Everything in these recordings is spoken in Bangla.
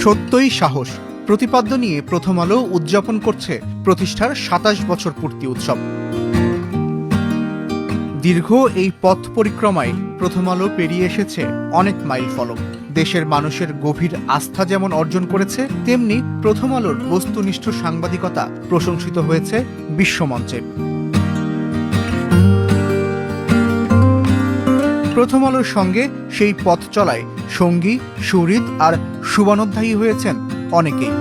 সত্যই সাহস প্রতিপাদ্য নিয়ে প্রথম আলো উদযাপন করছে প্রতিষ্ঠার ২৭ বছর পূর্তি উৎসব। দীর্ঘ এই পথ পরিক্রমায় প্রথম আলো পেরিয়ে এসেছে অনেক মাইল ফলক। দেশের মানুষের গভীর আস্থা যেমন অর্জন করেছে, তেমনি প্রথম আলোর বস্তুনিষ্ঠ সাংবাদিকতা প্রশংসিত হয়েছে বিশ্বমঞ্চে। প্রথম আলোর সঙ্গে সেই পথ চলায় সঙ্গী, সুহৃদ আর শুভানুধ্যায়ী হয়েছেন অনেকেই।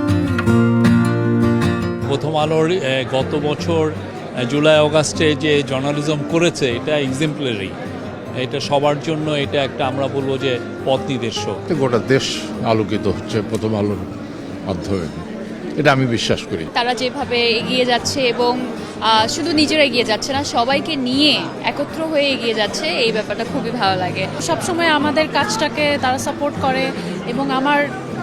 প্রথম আলোর গত বছর জুলাই অগাস্টে যে জার্নালিজম করেছে এটা এক্সাম্পলারি, এটা সবার জন্য এটা একটা আমরা বলবো যে পথ নির্দেশ। গোটা দেশ আলোকিত হচ্ছে প্রথম আলোর মাধ্যমে, এটা আমি বিশ্বাস করি। তারা যেভাবে এগিয়ে যাচ্ছে এবং শুধু নিজেরা এগিয়ে যাচ্ছে না, সবাইকে নিয়ে একত্র হয়ে এগিয়ে যাচ্ছে, এই ব্যাপারটা খুবই ভালো লাগে। সবসময় আমাদের কাজটাকে তারা সাপোর্ট করে এবং আমার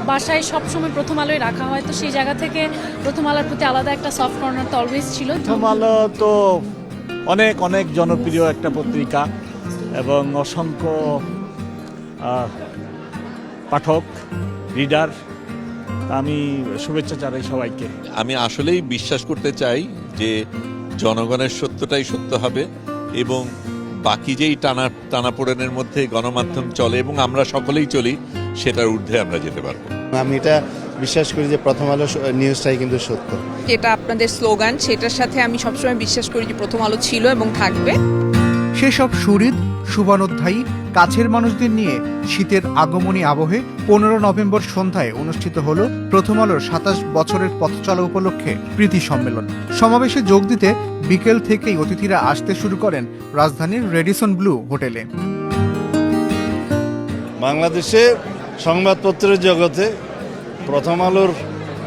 বাসায় সবসময় প্রথম আলোয় রাখা হয়, তো সেই জায়গা থেকে প্রথম আলোর প্রতি আলাদা একটা সফট কর্নার তো অলওয়েজ ছিল। প্রথম আলো তো অনেক অনেক জনপ্রিয় একটা পত্রিকা এবং অসংখ্য পাঠক, রিডার। আমি শুভেচ্ছা জানাই সবাইকে। আমি আসলেই বিশ্বাস করতে চাই যে জনগণের সত্যটাই সত্য হবে এবং বাকি যেই টানাপোড়েনের মধ্যে গণমাধ্যম চলে এবং আমরা সকলেই চলি, সেটার ঊর্ধ্বে আমরা যেতে পারবো। আমি এটা বিশ্বাস করি যে প্রথম আলো নিউজটাই কিন্তু সত্য। যেটা আপনাদের স্লোগান, সেটার সাথে আমি সবসময় বিশ্বাস করি যে প্রথম আলো ছিল এবং থাকবে। সেসব সুহৃদ, শুভানুধ্যায়ী, কাছের মানুষদের নিয়ে শীতের আগমনী আবহে 15 নভেম্বর সন্ধ্যায় অনুষ্ঠিত হল প্রথম আলোর 27 বছরের পথ চলা উপলক্ষে প্রীতি সম্মেলন। সমাবেশে যোগ দিতে বিকেল থেকেই অতিথিরা আসতে শুরু করেন রাজধানীর রেডিসন ব্লু হোটেলে। বাংলাদেশে সংবাদপত্রের জগতে প্রথম আলোর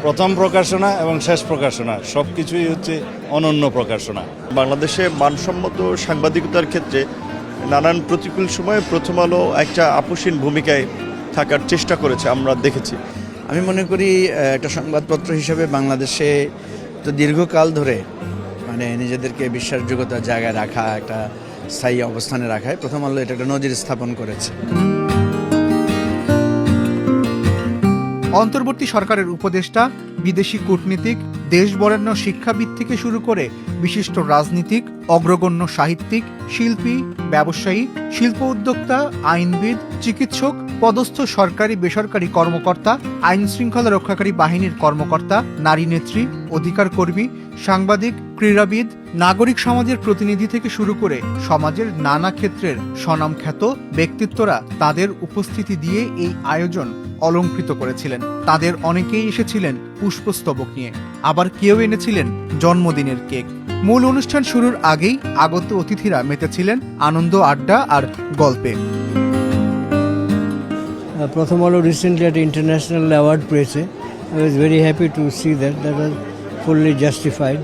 প্রথম প্রকাশনা এবং শেষ প্রকাশনা সবকিছুই হচ্ছে অনন্য প্রকাশনা। বাংলাদেশে মানসম্মত সাংবাদিকতার ক্ষেত্রে নানান প্রতিকূল সময়ে প্রথম আলো একটা আপোষহীন ভূমিকায় থাকার চেষ্টা করেছে, আমরা দেখেছি। আমি মনে করি একটা সংবাদপত্র হিসেবে বাংলাদেশে তো দীর্ঘকাল ধরে নিজেদেরকে বিশ্বাসযোগ্যতার জায়গায় রাখা, একটা স্থায়ী অবস্থানে রাখায় প্রথম আলো এটা একটা নজির স্থাপন করেছে। অন্তর্বর্তী সরকারের উপদেষ্টা, বিদেশি কূটনীতিক, দেশ বরেণ্য শিক্ষাবিদ থেকে শুরু করে বিশিষ্ট রাজনীতিক, অগ্রগণ্য সাহিত্যিক, শিল্পী, ব্যবসায়ী, শিল্প উদ্যোক্তা, আইনবিদ, চিকিৎসক, পদস্থ সরকারি বেসরকারি কর্মকর্তা, আইন শৃঙ্খলা রক্ষাকারী বাহিনীর কর্মকর্তা, নারী নেত্রী, অধিকার কর্মী, সাংবাদিক, ক্রীড়াবিদ, নাগরিক সমাজের প্রতিনিধি থেকে শুরু করে সমাজের নানা ক্ষেত্রের স্বনামখ্যাত ব্যক্তিত্বরা তাদের উপস্থিতি দিয়ে এই আয়োজন অলংকৃত করেছিলেন। তাদের অনেকেই এসেছিলেন পুষ্পস্তবক নিয়ে, আবার কেউ এনেছিলেন জন্মদিনের কেক। মূল অনুষ্ঠান শুরুর আগেই আগত অতিথিরা মেতেছিলেন আনন্দ, আড্ডা আর গল্পে। প্রথম আলো রিসেন্টলি একটা ইন্টারন্যাশনাল অ্যাওয়ার্ড পেয়েছে। I was very happy to see that was fully justified.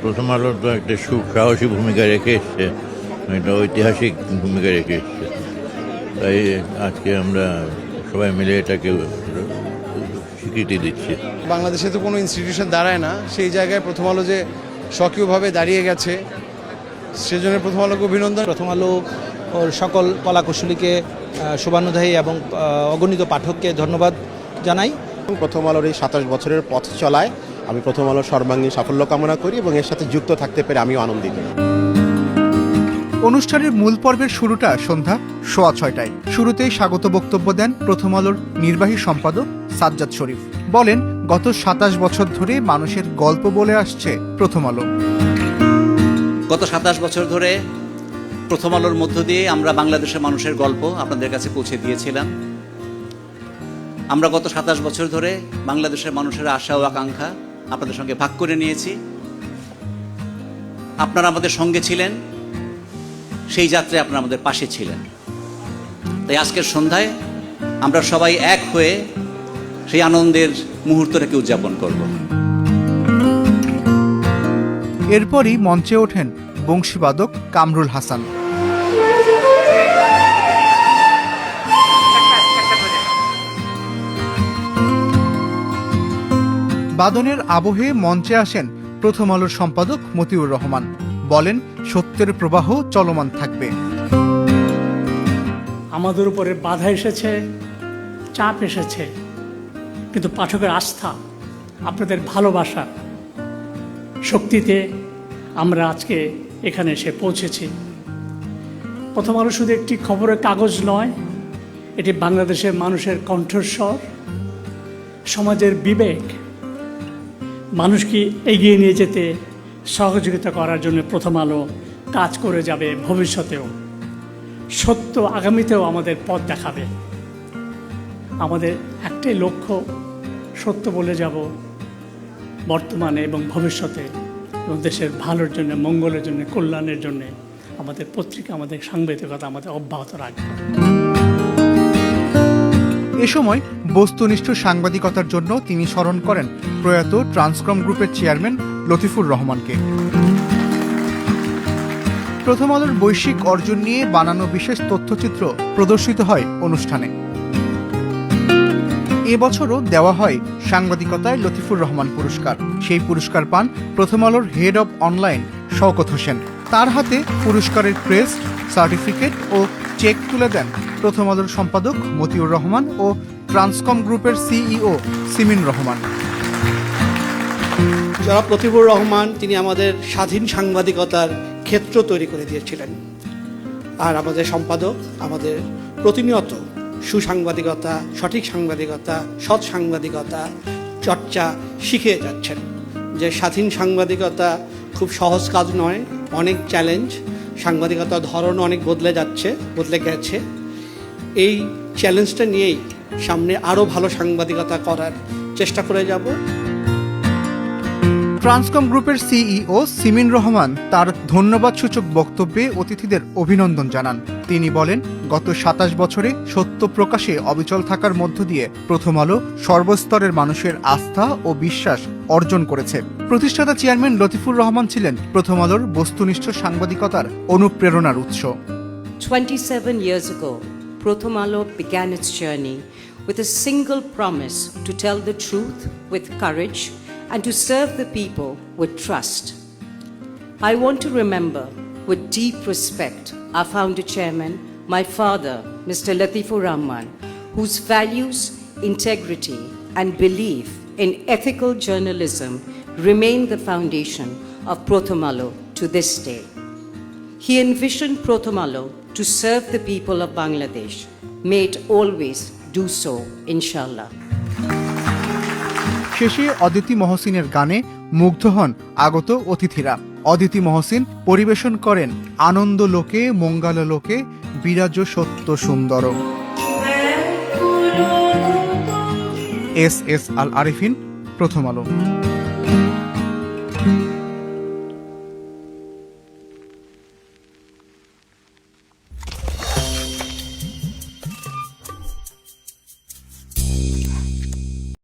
প্রথম আলোর তো একটা সাহসী ভূমিকা রেখে এসছে, একটা ঐতিহাসিক ভূমিকা রেখে এসছে। তাই আজকে আমরা সবাই মিলে এটাকে স্বীকৃতি দিচ্ছি। বাংলাদেশে তো কোনো ইনস্টিটিউশন দাঁড়ায় না, সেই জায়গায় প্রথম আলো যে সক্রিয়ভাবে দাঁড়িয়ে গেছে, সেজন্য প্রথম আলোকে অভিনন্দন। প্রথম আলো ওর সকল কলাকুশলীকে শুভানুধ্যায়ী এবং অগণিত পাঠককে ধন্যবাদ জানাই। প্রথম আলোর এই 27 বছরের পথ চলায় আমি প্রথম আলোর সর্বাঙ্গীন সাফল্য কামনা করি এবং এর সাথে যুক্ত থাকতে পেরে আমিও আনন্দিত। অনুষ্ঠানের মূল পর্বের শুরুটা সন্ধ্যা 6:15টায়। শুরুতেই স্বাগত বক্তব্য দেন প্রথম আলোর নির্বাহী সম্পাদক সাজ্জাদ শরীফ। বলেন, গত 27 বছর ধরে মানুষের গল্প বলে আসছে প্রথম আলো। গত 27 বছর ধরে প্রথম আলোর মধ্য দিয়ে আমরা বাংলাদেশের মানুষের গল্প আপনাদের কাছে পৌঁছে দিয়েছিলাম। আমরা গত 27 বছর ধরে বাংলাদেশের মানুষের আশা ও আকাঙ্ক্ষা আপনাদের সঙ্গে ভাগ করে নিয়েছি। আপনারা আমাদের সঙ্গে ছিলেন, সেই যাত্রায় আপনারা আমাদের পাশে ছিলেন। তাই আজকের সন্ধ্যায় আমরা সবাই এক হয়ে সেই আনন্দের মুহূর্তটাকে উদযাপন করব। এরপরই মঞ্চে ওঠেন বংশীবাদক কামরুল হাসান। বাদনের আবহে মঞ্চে আসেন প্রথম আলোর সম্পাদক মতিউর রহমান। বলেন, সত্যের প্রবাহ চলমান থাকবে। আমাদের উপরে বাধা এসেছে, চাপ এসেছে, কিন্তু পাঠকের আস্থা, আপনাদের ভালোবাসার শক্তিতে আমরা আজকে এখানে এসে পৌঁছেছি। প্রথম আলো শুধু একটি খবরের কাগজ নয়, এটি বাংলাদেশের মানুষের কণ্ঠস্বর, সমাজের বিবেক, মানুষকে এগিয়ে নিয়ে যেতে সহযোগিতা করার জন্য প্রথম আলো কাজ করে যাবে ভবিষ্যতেও। সত্য আগামীতেও আমাদের পথ দেখাবে। আমাদের একটাই লক্ষ্য, সত্য বলে যাব বর্তমানে এবং ভবিষ্যতে, এবং দেশের ভালোর জন্য, মঙ্গলের জন্য, কল্যাণের জন্য আমাদের পত্রিকা, আমাদের সাংবাদিকতা আমাদের অব্যাহত রাখবে। এ সময় বস্তুনিষ্ঠ সাংবাদিকতার জন্য তিনি স্মরণ করেন প্রয়াত ট্রান্সকম গ্রুপের চেয়ারম্যান লতিফুর রহমানকে। প্রথম আলোর বৈশ্বিক অর্জন নিয়ে বানানো বিশেষ তথ্যচিত্র প্রদর্শিত হয় অনুষ্ঠানে। এবছরও দেওয়া হয় সাংবাদিকতায় লতিফুর রহমান পুরস্কার। সেই পুরস্কার পান প্রথম আলোর head of online Shawkat Hossain. তার হাতে পুরস্কারের ক্রেস্ট, সার্টিফিকেট ও চেক তুলে দেন প্রথম আলোর সম্পাদক মতিউর রহমান ও ট্রান্সকম গ্রুপের সিইও সিমিন রহমান। জনাব লতিফুর রহমান তিনি আমাদের স্বাধীন সাংবাদিকতার ক্ষেত্র তৈরি করে দিয়েছিলেন, আর আমাদের সম্পাদক আমাদের প্রতিনিয়ত সুসাংবাদিকতা, সঠিক সাংবাদিকতা, সৎ সাংবাদিকতা চর্চা শিখিয়ে যাচ্ছেন। যে স্বাধীন সাংবাদিকতা খুব সহজ কাজ নয়, অনেক চ্যালেঞ্জ, সাংবাদিকতার ধরন অনেক বদলে গেছে। এই চ্যালেঞ্জটা নিয়েই সামনে আরও ভালো সাংবাদিকতা করার চেষ্টা করে যাব। ট্রান্সকম গ্রুপের সিইও সিমিন রহমান তার ধন্যবাদসূচক বক্তব্যে অতিথিদের অভিনন্দন জানান। তিনি বলেন, গত ২৭ বছরে সত্য প্রকাশে অবিচল থাকার মধ্য দিয়ে প্রথম আলো সর্বস্তরের মানুষের আস্থা ও বিশ্বাস অর্জন করেছে। প্রতিষ্ঠাতা চেয়ারম্যান লতিফুর রহমান ছিলেন প্রথম আলোর বস্তুনিষ্ঠ সাংবাদিকতার অনুপ্রেরণার উৎস। 27 years ago, Prothom Alo began its journey with a single promise to tell the truth with courage and to serve the people with trust. I want to remember with deep respect our founder chairman, my father, Mr. Latifur Rahman, whose values, integrity and belief in ethical journalism remain the foundation of Prothom Alo to this day. He envisioned Prothom Alo to serve the people of Bangladesh. May it always do so, inshallah. শেষে অদিতি মহসিনের গানে মুগ্ধ হন আগত অতিথিরা। অদিতি মহসিন পরিবেশন করেন আনন্দ লোকে মঙ্গল লোকে বিরাজ সত্য সুন্দর। এস আল আরিফিন, প্রথম আলো।